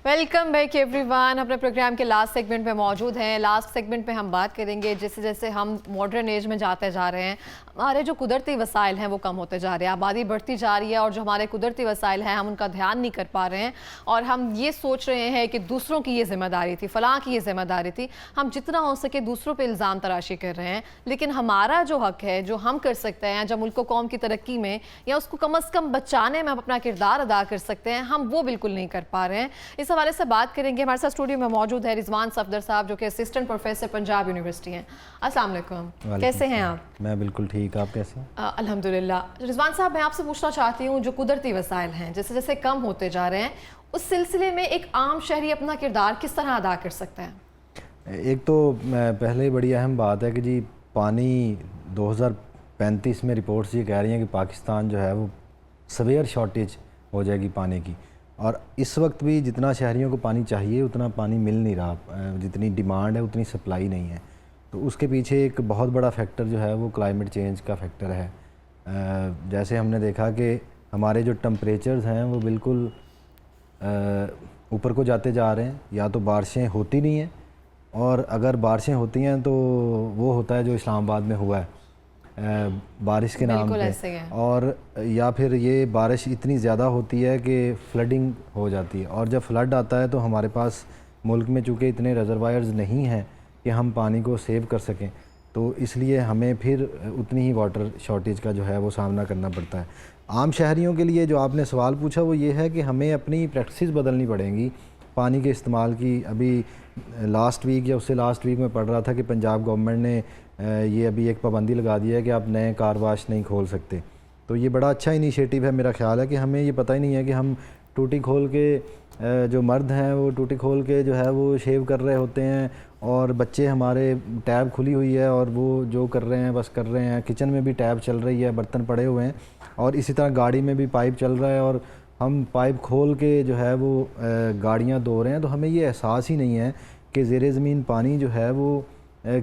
Welcome back every one. اپنے programme کے last segment میں موجود ہیں. لاسٹ سیگمنٹ میں ہم بات کریں گے جیسے جیسے ہم ماڈرن ایج میں جاتے جا رہے ہیں ہمارے جو قدرتی وسائل ہیں وہ کم ہوتے جا رہے ہیں, آبادی بڑھتی جا رہی ہے اور جو ہمارے قدرتی وسائل ہیں ہم ان کا دھیان نہیں کر پا رہے ہیں اور ہم یہ سوچ رہے ہیں کہ دوسروں کی یہ ذمہ داری تھی, فلاں کی یہ ذمہ داری تھی. ہم جتنا ہو سکے دوسروں پہ الزام تراشی کر رہے ہیں, لیکن ہمارا جو حق ہے جو ہم کر سکتے ہیں جب ملک و قوم کی ترقی میں یا اس کو کم از کم بچانے میں اپنا کردار ادا کر سکتے ہیں, ہم وہ بالکل نہیں کر پا رہے ہیں. اس حوالے سے بات کریں گے. ہمارے ساتھ اسٹوڈیو میں موجود ہے رضوان صفدر صاحب جو کہ اسسٹنٹ پروفیسر پنجاب یونیورسٹی ہیں. السلام علیکم, کیسے ہیں آپ؟ میں بالکل ٹھیک, آپ کیسے ہیں؟ الحمدللہ. رضوان صاحب میں آپ سے پوچھنا چاہتی ہوں جو قدرتی وسائل ہیں جیسے جیسے کم ہوتے جا رہے ہیں اس سلسلے میں ایک عام شہری اپنا کردار کس طرح ادا کر سکتا ہے؟ ایک تو پہلے بڑی اہم بات ہے کہ جی پانی 2035 میں رپورٹس یہ کہہ رہی ہیں کہ پاکستان جو ہے وہ سویئر شارٹیج ہو جائے گی پانی کی, اور اس وقت بھی جتنا شہریوں کو پانی چاہیے اتنا پانی مل نہیں رہا, جتنی ڈیمانڈ ہے اتنی سپلائی نہیں ہے. تو اس کے پیچھے ایک بہت بڑا فیکٹر جو ہے وہ کلائمیٹ چینج کا فیکٹر ہے. جیسے ہم نے دیکھا کہ ہمارے جو ٹمپریچرز ہیں وہ بالکل اوپر کو جاتے جا رہے ہیں, یا تو بارشیں ہوتی نہیں ہیں, اور اگر بارشیں ہوتی ہیں تو وہ ہوتا ہے جو اسلام آباد میں ہوا ہے بارش کے نام پہ, اور یا پھر یہ بارش اتنی زیادہ ہوتی ہے کہ فلڈنگ ہو جاتی ہے, اور جب فلڈ آتا ہے تو ہمارے پاس ملک میں چونکہ اتنے ریزروائرز نہیں ہیں کہ ہم پانی کو سیو کر سکیں, تو اس لیے ہمیں پھر اتنی ہی واٹر شارٹیج کا جو ہے وہ سامنا کرنا پڑتا ہے. عام شہریوں کے لیے جو آپ نے سوال پوچھا وہ یہ ہے کہ ہمیں اپنی پریکٹسز بدلنی پڑیں گی پانی کے استعمال کی. ابھی لاسٹ ویک یا اس سے لاسٹ ویک میں پڑھ رہا تھا کہ پنجاب گورنمنٹ نے یہ ابھی ایک پابندی لگا دی ہے کہ آپ نئے کار واش نہیں کھول سکتے. تو یہ بڑا اچھا انیشیٹو ہے. میرا خیال ہے کہ ہمیں یہ پتہ ہی نہیں ہے کہ ہم ٹوٹی کھول کے جو مرد ہیں وہ ٹوٹی کھول کے جو ہے وہ شیو کر رہے ہوتے ہیں, اور بچے ہمارے ٹیب کھلی ہوئی ہے اور وہ جو کر رہے ہیں بس کر رہے ہیں. کچن میں بھی ٹیب چل رہی ہے, برتن پڑے ہوئے ہیں, اور اسی طرح گاڑی میں بھی پائپ چل رہا ہے اور ہم پائپ کھول کے جو ہے وہ گاڑیاں دھو رہے ہیں. تو ہمیں یہ احساس ہی نہیں ہے کہ زیر زمین پانی جو ہے وہ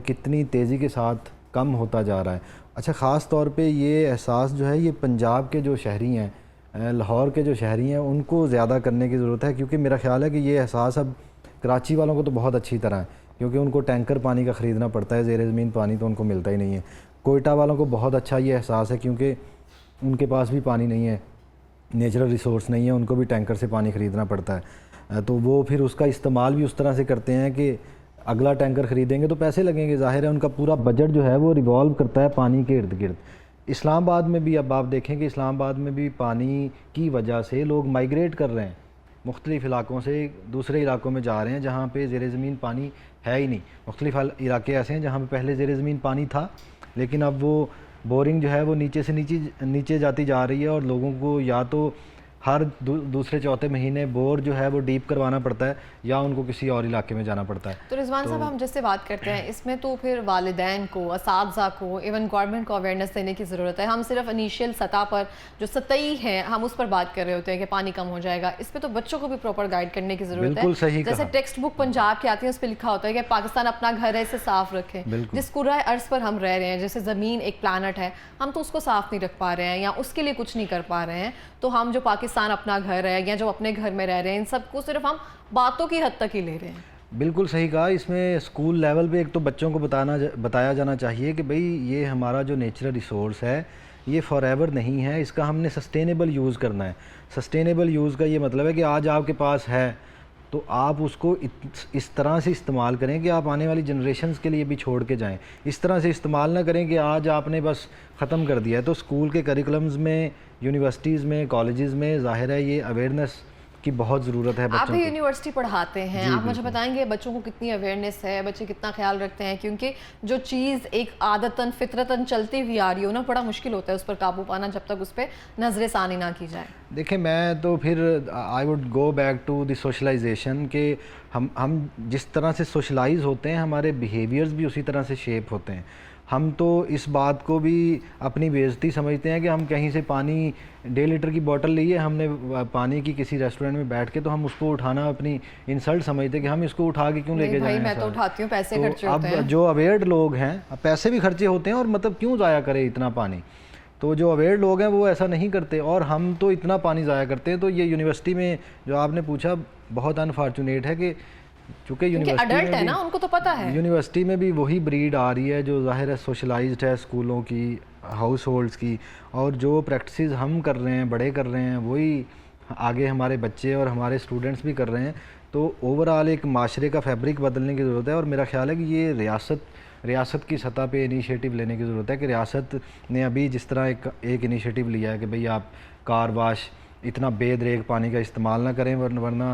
کتنی تیزی کے ساتھ کم ہوتا جا رہا ہے. اچھا, خاص طور پہ یہ احساس جو ہے یہ پنجاب کے جو شہری ہیں, لاہور کے جو شہری ہیں, ان کو زیادہ کرنے کی ضرورت ہے, کیونکہ میرا خیال ہے کہ یہ احساس اب کراچی والوں کو تو بہت اچھی طرح ہے کیونکہ ان کو ٹینکر پانی کا خریدنا پڑتا ہے, زیر زمین پانی تو ان کو ملتا ہی نہیں ہے. کوئٹہ والوں کو بہت اچھا یہ احساس ہے کیونکہ ان کے پاس بھی پانی نہیں ہے, نیچرل ریسورس نہیں ہے, ان کو بھی ٹینکر سے پانی خریدنا پڑتا ہے. تو وہ پھر اس کا استعمال بھی اس طرح سے کرتے ہیں کہ اگلا ٹینکر خریدیں گے تو پیسے لگیں گے, ظاہر ہے ان کا پورا بجٹ جو ہے وہ ریوالو کرتا ہے پانی کے ارد گرد. اسلام آباد میں بھی اب آپ دیکھیں کہ اسلام آباد میں بھی پانی کی وجہ سے لوگ مائیگریٹ کر رہے ہیں, مختلف علاقوں سے دوسرے علاقوں میں جا رہے ہیں جہاں پہ زیر زمین پانی ہے ہی نہیں. مختلف علاقے ایسے ہیں جہاں پہ پہلے زیر زمین پانی تھا لیکن اب وہ بورنگ جو ہے وہ نیچے سے نیچے جاتی جا رہی ہے, اور لوگوں کو یا تو ہر دوسرے چوتھے مہینے بور جو ہے وہ ڈیپ کروانا پڑتا ہے یا ان کو کسی اور علاقے میں جانا پڑتا ہے. تو رضوان صاحب ہم جس سے بات کرتے ہیں اس میں تو پھر والدین کو, اساتذہ کو, ایون گورنمنٹ کو اویئرنیس دینے کی ضرورت ہے. ہم صرف انیشیل سطح پر جو سطحی ہے ہم اس پر بات کر رہے ہوتے ہیں کہ پانی کم ہو جائے گا, اس پہ تو بچوں کو بھی پراپر گائیڈ کرنے کی ضرورت ہے. جیسے ٹیکسٹ بک پنجاب کی آتی ہے اس پہ لکھا ہوتا ہے کہ پاکستان اپنا گھر ہے اسے صاف رکھیں. جس کرۂ ارض پر ہم رہ رہے ہیں جیسے زمین ایک پلانٹ ہے, ہم تو اس کو صاف نہیں رکھ پا رہے ہیں یا اس کے لیے کچھ نہیں کر پا رہے ہیں. تو ہم جو پاکستان اپنا گھر ہے یا جو اپنے گھر میں رہ رہے ہیں ان سب کو صرف ہم باتوں کی حد تک ہی لے رہے ہیں. بالکل صحیح کہا. اس میں اسکول لیول پہ ایک تو بچوں کو بتایا جانا چاہیے کہ بھئی یہ ہمارا جو نیچرل ریسورس ہے یہ فار ایور نہیں ہے, اس کا ہم نے سسٹینیبل یوز کرنا ہے. سسٹینیبل یوز کا یہ مطلب ہے کہ آج آپ کے پاس ہے تو آپ اس کو اس طرح سے استعمال کریں کہ آپ آنے والی جنریشنز کے لیے بھی چھوڑ کے جائیں. اس طرح سے استعمال نہ کریں کہ آج آپ نے بس ختم کر دیا ہے. تو اسکول کے کریکولمز میں, یونیورسٹیز میں, کالجز میں ظاہر ہے یہ اویئرنیس کی بہت ضرورت ہے. آپ بھی یونیورسٹی پڑھاتے ہیں, آپ مجھے بتائیں گے بچوں کو کتنی اویئرنیس ہے, بچے کتنا خیال رکھتے ہیں, کیونکہ جو چیز ایک عادتاً فطرتاً چلتی ہوئی آ رہی ہو نا بڑا مشکل ہوتا ہے اس پر قابو پانا جب تک اس پہ نظر ثانی نہ کی جائے. دیکھیں میں تو پھر I would go back to the socialization کہ ہم جس طرح سے سوشلائز ہوتے ہیں ہمارے بیہیویئرز بھی اسی طرح سے شیپ ہوتے ہیں. ہم تو اس بات کو بھی اپنی بے عزتی سمجھتے ہیں کہ ہم کہیں سے پانی 1.5 لیٹر کی بوٹل لیے ہم نے پانی کی کسی ریسٹورینٹ میں بیٹھ کے تو ہم اس کو اٹھانا اپنی انسلٹ سمجھتے ہیں کہ ہم اس کو اٹھا کے کیوں لے کے جائیں. میں تو اٹھاتی ہوں, پیسے خرچے ہوتے ہیں. اب جو اویئرڈ لوگ ہیں, پیسے بھی خرچے ہوتے ہیں اور مطلب کیوں ضائع کرے اتنا پانی. تو جو اویئرڈ لوگ ہیں وہ ایسا نہیں کرتے, اور ہم تو اتنا پانی ضائع کرتے ہیں. تو یہ یونیورسٹی میں جو آپ نے پوچھا بہت انفارچونیٹ ہے کہ چونکہ اڈلٹ ہے نا، ان کو تو پتہ ہے، یونیورسٹی میں بھی وہی بریڈ آ رہی ہے جو ظاہر ہے سوشلائزڈ ہے اسکولوں کی، ہاؤس ہولڈس کی، اور جو پریکٹسز ہم کر رہے ہیں، بڑے کر رہے ہیں، وہی آگے ہمارے بچے اور ہمارے اسٹوڈنٹس بھی کر رہے ہیں. تو اوور آل ایک معاشرے کا فیبرک بدلنے کی ضرورت ہے. اور میرا خیال ہے کہ یہ ریاست کی سطح پہ انیشیٹو لینے کی ضرورت ہے کہ ریاست نے ابھی جس طرح ایک انیشیٹو لیا ہے کہ بھئی آپ کار واش اتنا بے دریغ پانی کا استعمال نہ کریں، ورنہ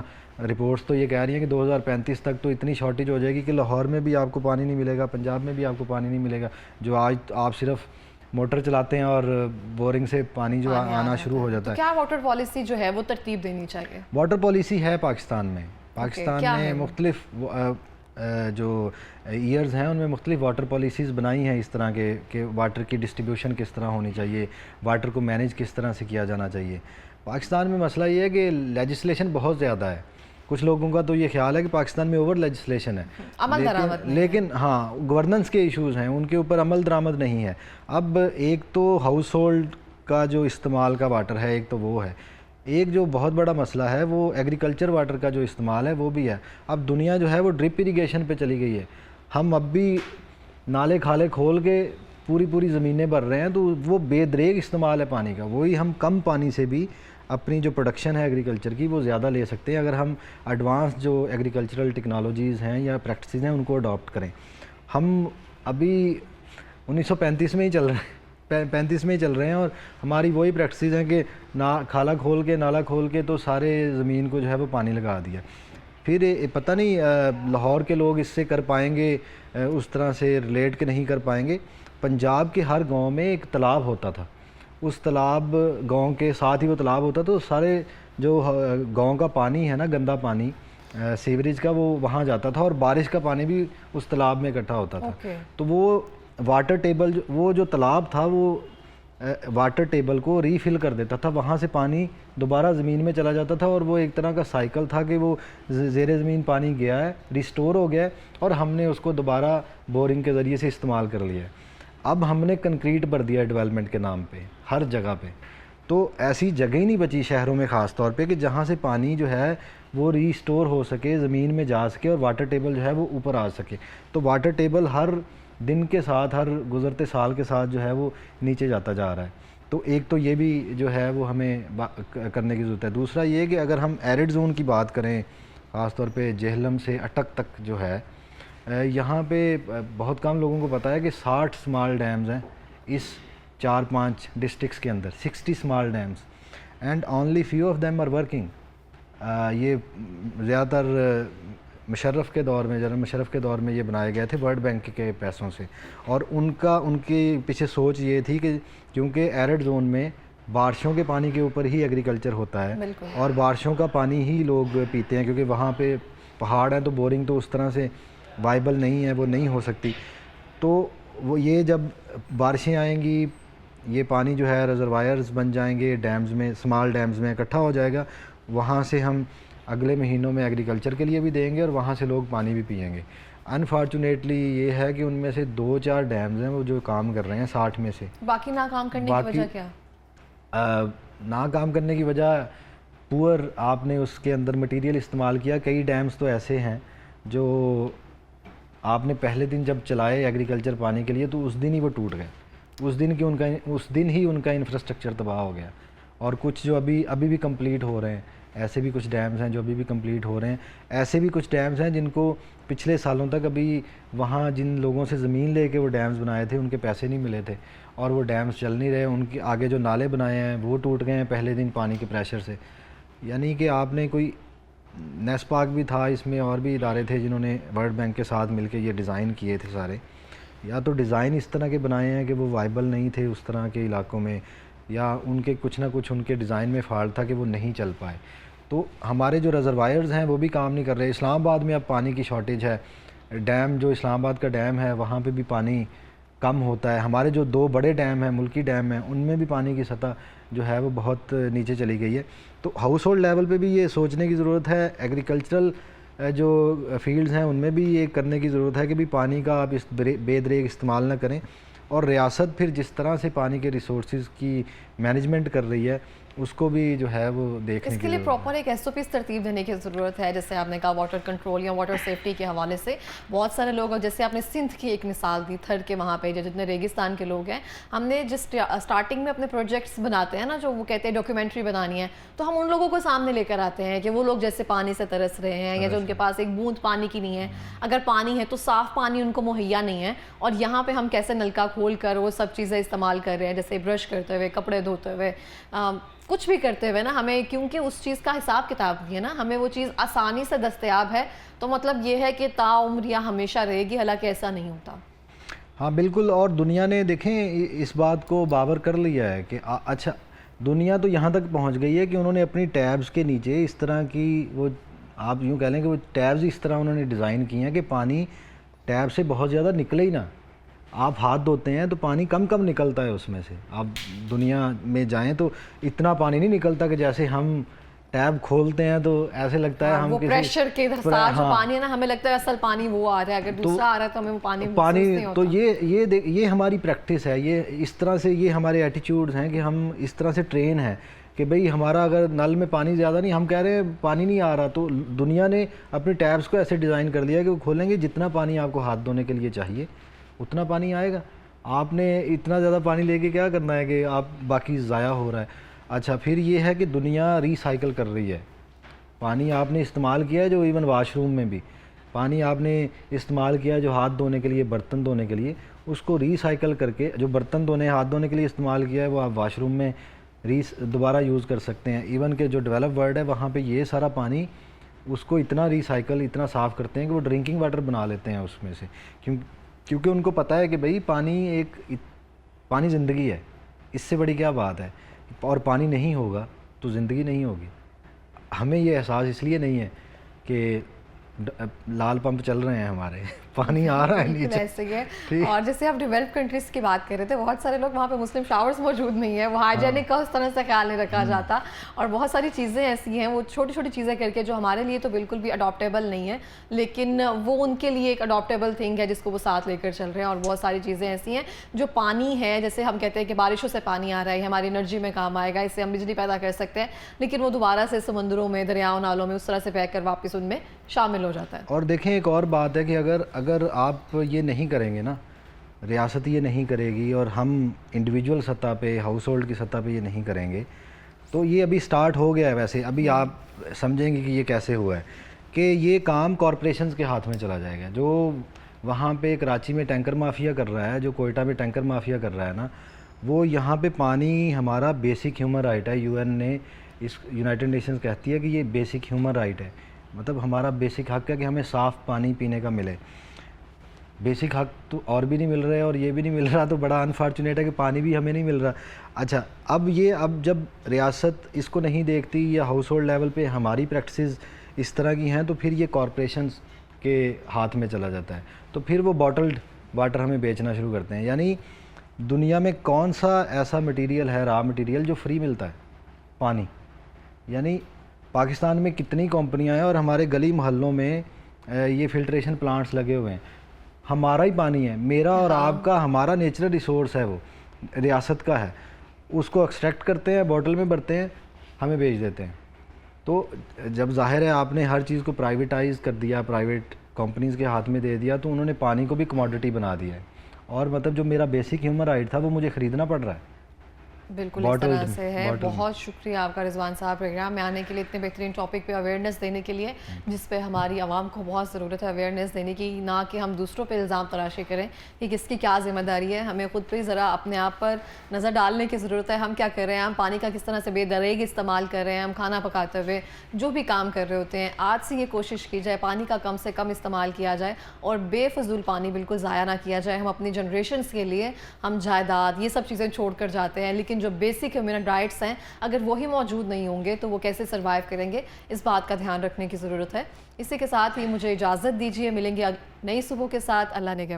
رپورٹس تو یہ کہہ رہی ہیں کہ 2035 تک تو اتنی شارٹیج ہو جائے گی کہ لاہور میں بھی آپ کو پانی نہیں ملے گا، پنجاب میں بھی آپ کو پانی نہیں ملے گا. جو آج آپ صرف موٹر چلاتے ہیں اور بورنگ سے پانی جو آنا شروع ہو جاتا ہے. کیا واٹر پالیسی جو ہے وہ ترتیب دینی چاہیے؟ واٹر پالیسی ہے پاکستان میں، نے مختلف جو ایئرز ہیں ان میں مختلف واٹر پالیسیز بنائی ہیں اس طرح کے کہ واٹر کی ڈسٹریبیوشن کس طرح ہونی چاہیے، واٹر کو مینیج کس طرح سے کیا جانا چاہیے. پاکستان میں مسئلہ یہ ہے کہ لیجسلیشن بہت زیادہ ہے. کچھ لوگوں کا تو یہ خیال ہے کہ پاکستان میں اوور لیجسلیشن ہے، لیکن ہاں گورننس کے ایشوز ہیں، ان کے اوپر عمل درآمد نہیں ہے. اب ایک تو ہاؤس ہولڈ کا جو استعمال کا واٹر ہے، ایک تو وہ ہے. ایک جو بہت بڑا مسئلہ ہے وہ ایگریکلچر واٹر کا جو استعمال ہے وہ بھی ہے. اب دنیا جو ہے وہ ڈرپ اریگیشن پہ چلی گئی ہے. ہم اب بھی نالے کھالے کھول کے پوری زمینیں بھر رہے ہیں، تو وہ بے دریغ استعمال ہے پانی کا. وہی ہم کم پانی سے بھی اپنی جو پروڈکشن ہے ایگریکلچر کی وہ زیادہ لے سکتے ہیں اگر ہم ایڈوانس جو ایگریکلچرل ٹیکنالوجیز ہیں یا پریکٹسز ہیں ان کو اڈاپٹ کریں. ہم ابھی 1935 میں ہی چل رہے ہیں اور ہماری وہی پریکٹسز ہیں کہ نالا کھول کے تو سارے زمین کو جو ہے وہ پانی لگا دیا. پھر پتہ نہیں لاہور کے لوگ اس سے کر پائیں گے، اس طرح سے ریلیٹ کہ نہیں کر پائیں گے. پنجاب کے ہر گاؤں میں ایک تالاب ہوتا تھا، اس تالاب گاؤں کے ساتھ ہی وہ تالاب ہوتا تو سارے جو گاؤں کا پانی ہے نا، گندا پانی سیوریج کا، وہ وہاں جاتا تھا اور بارش کا پانی بھی اس تالاب میں اکٹھا ہوتا تھا. تو وہ واٹر ٹیبل وہ جو تالاب تھا وہ واٹر ٹیبل کو ری فل کر دیتا تھا، وہاں سے پانی دوبارہ زمین میں چلا جاتا تھا اور وہ ایک طرح کا سائیکل تھا کہ وہ زیر زمین پانی گیا ہے، ریسٹور ہو گیا ہے اور ہم نے اس کو دوبارہ بورنگ کے ذریعے سے استعمال کر لیا ہے. اب ہم نے کنکریٹ بھر دیا ہے ڈیولپمنٹ کے نام پہ ہر جگہ پہ. تو ایسی جگہ ہی نہیں بچی شہروں میں خاص طور پہ کہ جہاں سے پانی جو ہے وہ ریسٹور ہو سکے، زمین میں جا سکے اور واٹر ٹیبل جو ہے وہ اوپر آ سکے. تو واٹر ٹیبل ہر دن کے ساتھ، ہر گزرتے سال کے ساتھ جو ہے وہ نیچے جاتا جا رہا ہے. تو ایک تو یہ بھی جو ہے وہ ہمیں کرنے کی ضرورت ہے. دوسرا یہ کہ اگر ہم ایرڈ زون کی بات کریں، خاص طور پہ جہلم سے اٹک تک جو ہے، یہاں پہ بہت کم لوگوں کو پتہ ہے کہ 60 اسمال ڈیمز ہیں اس 4-5 ڈسٹرکٹس کے اندر، 60 small dams, and only few of them are working. یہ زیادہ تر جنرل مشرف کے دور میں یہ بنائے گئے تھے ورلڈ بینک کے پیسوں سے. اور ان کے پیچھے سوچ یہ تھی کہ کیونکہ ایرڈ زون میں بارشوں کے پانی کے اوپر ہی ایگریکلچر ہوتا ہے اور بارشوں کا پانی ہی لوگ پیتے ہیں، کیونکہ وہاں پہ پہاڑ ہیں تو بورنگ تو اس طرح سے وائبل نہیں ہے، وہ نہیں ہو سکتی. تو وہ یہ جب بارشیں آئیں گی، یہ پانی جو ہے ریزروائرز بن جائیں گے ڈیمز میں، اسمال ڈیمز میں اکٹھا ہو جائے گا. وہاں سے ہم اگلے مہینوں میں ایگریکلچر کے لیے بھی دیں گے اور وہاں سے لوگ پانی بھی پئیں گے. انفارچونیٹلی یہ ہے کہ ان میں سے 2-4 ڈیمز ہیں وہ جو کام کر رہے ہیں 60 میں سے. باقی ناکام کرنے کی وجہ کیا؟ ناکام کرنے کی وجہ پور آپ نے اس کے اندر مٹیریل استعمال کیا. کئی ڈیمز تو ایسے ہیں جو آپ نے پہلے دن جب چلائے ایگریکلچر پانی کے لیے تو اس دن ہی وہ ٹوٹ گئے، اس دن ہی ان کا انفراسٹرکچر تباہ ہو گیا. اور کچھ جو ابھی بھی کمپلیٹ ہو رہے ہیں، ایسے بھی کچھ ڈیمز ہیں جو ابھی بھی کمپلیٹ ہو رہے ہیں. ایسے بھی کچھ ڈیمز ہیں جن کو پچھلے سالوں تک ابھی وہاں جن لوگوں سے زمین لے کے وہ ڈیمز بنائے تھے ان کے پیسے نہیں ملے تھے اور وہ ڈیمز چل نہیں رہے. ان کے آگے جو نالے بنائے ہیں وہ ٹوٹ گئے ہیں پہلے دن پانی کے پریشر سے. یعنی کہ آپ نے کوئی نیسپاک بھی تھا اس میں، اور بھی ادارے تھے جنہوں نے ورلڈ بینک کے ساتھ مل کے یہ ڈیزائن کیے تھے سارے. یا تو ڈیزائن اس طرح کے بنائے ہیں کہ وہ وائبل نہیں تھے اس طرح کے علاقوں میں، یا ان کے کچھ نہ کچھ ان کے ڈیزائن میں فالٹ تھا کہ وہ نہیں چل پائے. تو ہمارے جو ریزروائرز ہیں وہ بھی کام نہیں کر رہے. اسلام آباد میں اب پانی کی شارٹیج ہے. ڈیم جو اسلام آباد کا ڈیم ہے وہاں پہ بھی پانی کم ہوتا ہے. ہمارے جو 2 بڑے ڈیم ہیں، ملکی ڈیم ہیں، ان میں بھی پانی کی سطح جو ہے وہ بہت نیچے چلی گئی ہے. تو ہاؤس ہولڈ لیول پہ بھی یہ سوچنے کی ضرورت ہے. ایگریکلچرل جو فیلڈز ہیں ان میں بھی یہ کرنے کی ضرورت ہے کہ بھی پانی کا آپ اس بے دریغ استعمال نہ کریں. اور ریاست پھر جس طرح سے پانی کے ریسورسز کی مینجمنٹ کر رہی ہے اس کو بھی جو ہے وہ دیکھنے اس کے لیے پراپر ایک SOPs ترتیب دینے کی ضرورت ہے. جیسے آپ نے کہا واٹر کنٹرول یا واٹر سیفٹی کے حوالے سے بہت سارے لوگ, اور جیسے آپ نے سندھ کی ایک مثال دی, تھر کے وہاں پہ جتنے ریگستان کے لوگ ہیں, ہم نے جس اسٹارٹنگ میں اپنے پروجیکٹس بناتے ہیں نا, جو وہ کہتے ہیں ڈاکیومنٹری بنانی ہے, تو ہم ان لوگوں کو سامنے لے کر آتے ہیں کہ وہ لوگ جیسے پانی سے ترس رہے ہیں یا جو ان کے پاس ایک بوند پانی کی نہیں ہے, اگر پانی ہے تو صاف پانی ان کو مہیا نہیں ہے, اور یہاں پہ ہم کیسے نلکا کھول کر وہ سب چیزیں استعمال کر رہے ہیں, جیسے برش کرتے ہوئے, کپڑے دھوتے ہوئے, کچھ بھی کرتے ہوئے نا, ہمیں کیونکہ اس چیز کا حساب کتاب نہیں ہے نا, ہمیں وہ چیز آسانی سے دستیاب ہے, تو مطلب یہ ہے کہ تا عمر یا ہمیشہ رہے گی, حالانکہ ایسا نہیں ہوتا. ہاں بالکل, اور دنیا نے دیکھیں اس بات کو باور کر لیا ہے کہ اچھا دنیا تو یہاں تک پہنچ گئی ہے کہ انہوں نے اپنی ٹیبز کے نیچے اس طرح کی وہ, آپ یوں کہہ لیں کہ وہ ٹیبز اس طرح انہوں نے ڈیزائن کی ہیں کہ پانی ٹیب سے بہت زیادہ نکلے ہی نہ. آپ ہاتھ دھوتے ہیں تو پانی کم کم نکلتا ہے اس میں سے, آپ دنیا میں جائیں تو اتنا پانی نہیں نکلتا کہ جیسے ہم ٹیب کھولتے ہیں تو ایسے لگتا ہے ہم وہ پریشر کے ساتھ جو پانی ہے نا, ہمیں لگتا ہے اصل پانی وہ آ رہا ہے, اگر دوسرا آ رہا ہے تو ہمیں وہ پانی نہیں ہوتا. تو یہ ہماری پریکٹس ہے, یہ اس طرح سے یہ ہمارے ایٹیچیوڈز ہیں کہ ہم اس طرح سے ٹرین ہیں کہ بھئی ہمارا اگر نل میں پانی زیادہ نہیں, ہم کہہ رہے ہیں پانی نہیں آ رہا, تو دنیا نے اپنے ٹیبز کو ایسے ڈیزائن کر دیا کہ وہ کھولیں گے جتنا پانی آپ کو ہاتھ دھونے کے لیے چاہیے اتنا پانی آئے گا. آپ نے اتنا زیادہ پانی لے کے کیا کرنا ہے کہ آپ باقی ضائع ہو رہا ہے. اچھا پھر یہ ہے کہ دنیا ری سائیکل کر رہی ہے, پانی آپ نے استعمال کیا ہے جو ایون واش روم میں بھی پانی آپ نے استعمال کیا ہے جو ہاتھ دھونے کے لیے, برتن دھونے کے لیے, اس کو ری سائیکل کر کے جو برتن دھونے ہاتھ دھونے کے لیے استعمال کیا ہے وہ آپ واش روم میں دوبارہ یوز کر سکتے ہیں. ایون کہ جو ڈیولپ ورلڈ ہے وہاں پہ یہ سارا پانی اس کو اتنا ری سائیکل اتنا صاف کرتے ہیں کہ وہ ڈرنکنگ واٹر بنا لیتے ہیں اس میں سے, کیونکہ ان کو پتہ ہے کہ بھئی پانی زندگی ہے, اس سے بڑی کیا بات ہے, اور پانی نہیں ہوگا تو زندگی نہیں ہوگی. ہمیں یہ احساس اس لیے نہیں ہے کہ لال پمپ چل رہے ہیں ہمارے, پانی آ رہا ہے نیچے. ایسے ہی ہے. اور جیسے آپ ڈیولپ کنٹریز کی بات کر رہے تھے, بہت سارے لوگ وہاں پہ مسلم شاورز موجود نہیں ہیں, وہ ہائیجینک کا اس طرح سے خیال نہیں رکھا جاتا, اور بہت ساری چیزیں ایسی ہیں وہ چھوٹی چھوٹی چیزیں کر کے جو ہمارے لیے تو بالکل بھی اڈاپٹیبل نہیں ہے, لیکن وہ ان کے لیے ایک اڈاپٹیبل تھنگ ہے جس کو وہ ساتھ لے کر چل رہے ہیں. اور بہت ساری چیزیں ایسی ہیں جو پانی ہے, جیسے ہم کہتے ہیں کہ بارشوں سے پانی آ رہا ہے, ہماری انرجی میں کام آئے گا, اس سے ہم بجلی پیدا کر سکتے ہیں, لیکن وہ دوبارہ سے سمندروں میں, دریاؤں, نالوں میں اس طرح سے بہہ کر واپس ان میں شامل ہو جاتا ہے. اور دیکھیں ایک اور بات ہے کہ اگر آپ یہ نہیں کریں گے نا, ریاست یہ نہیں کرے گی, اور ہم انڈیویجول سطح پہ, ہاؤس ہولڈ کی سطح پہ یہ نہیں کریں گے, تو یہ ابھی سٹارٹ ہو گیا ہے. ویسے ابھی آپ سمجھیں گے کہ یہ کیسے ہوا ہے کہ یہ کام کارپوریشنز کے ہاتھ میں چلا جائے گا. جو وہاں پہ کراچی میں ٹینکر مافیا کر رہا ہے, جو کوئٹہ میں ٹینکر مافیا کر رہا ہے نا, وہ یہاں پہ پانی ہمارا بیسک ہیومن رائٹ ہے. UN نے اس یونائٹڈ نیشنز کہتی ہے کہ یہ بیسک ہیومن رائٹ ہے, مطلب ہمارا بیسک حق ہے کہ ہمیں صاف پانی پینے کا ملے. بیسک حق تو اور بھی نہیں مل رہا ہے اور یہ بھی نہیں مل رہا, تو بڑا انفارچونیٹ ہے کہ پانی بھی ہمیں نہیں مل رہا. اچھا اب جب ریاست اس کو نہیں دیکھتی یا ہاؤس ہولڈ لیول پہ ہماری پریکٹسز اس طرح کی ہیں, تو پھر یہ کارپوریشنز کے ہاتھ میں چلا جاتا ہے, تو پھر وہ باٹلڈ واٹر ہمیں بیچنا شروع کرتے ہیں. یعنی دنیا میں کون سا ایسا مٹیریل ہے, را مٹیریل, جو فری ملتا ہے؟ پانی. یعنی پاکستان میں کتنی کمپنیاں ہیں اور ہمارے گلی محلوں میں یہ فلٹریشن پلانٹس لگے ہوئے ہیں, ہمارا ہی پانی ہے, میرا اور آپ کا, ہمارا نیچرل ریسورس ہے, وہ ریاست کا ہے, اس کو ایکسٹریکٹ کرتے ہیں, بوٹل میں بھرتے ہیں, ہمیں بیچ دیتے ہیں. تو جب ظاہر ہے آپ نے ہر چیز کو پرائیویٹائز کر دیا, پرائیویٹ کمپنیز کے ہاتھ میں دے دیا, تو انہوں نے پانی کو بھی کموڈٹی بنا دیا ہے, اور مطلب جو میرا بیسک ہیومن رائٹ تھا وہ مجھے خریدنا پڑ رہا ہے. بالکل اس طرح سے ہے. بہت شکریہ آپ کا رضوان صاحب, پروگرام میں آنے کے لیے, اتنے بہترین ٹاپک پہ اویئرنیس دینے کے لیے, جس پہ ہماری عوام کو بہت ضرورت ہے اویئرنیس دینے کی, نہ کہ ہم دوسروں پہ الزام تراشی کریں کہ کس کی کیا ذمہ داری ہے. ہمیں خود پہ ذرا اپنے آپ پر نظر ڈالنے کی ضرورت ہے. ہم کیا کر رہے ہیں, ہم پانی کا کس طرح سے بے دریغ استعمال کر رہے ہیں, ہم کھانا پکاتے ہوئے جو بھی کام کر رہے ہوتے ہیں, آج سے یہ کوشش کی جائے پانی کا کم سے کم استعمال کیا جائے, اور بے فضول پانی بالکل ضائع نہ کیا جائے. ہم اپنی جنریشنز کے لیے ہم جائیداد یہ سب چیزیں چھوڑ کر جاتے ہیں, لیکن جو بیسک رائٹس ہیں اگر وہی موجود نہیں ہوں گے تو وہ کیسے سروائیو کریں گے, اس بات کا دھیان رکھنے کی ضرورت ہے. اسی کے ساتھ ہی مجھے اجازت دیجیے, ملیں گے نئی صبح کے ساتھ. اللہ نے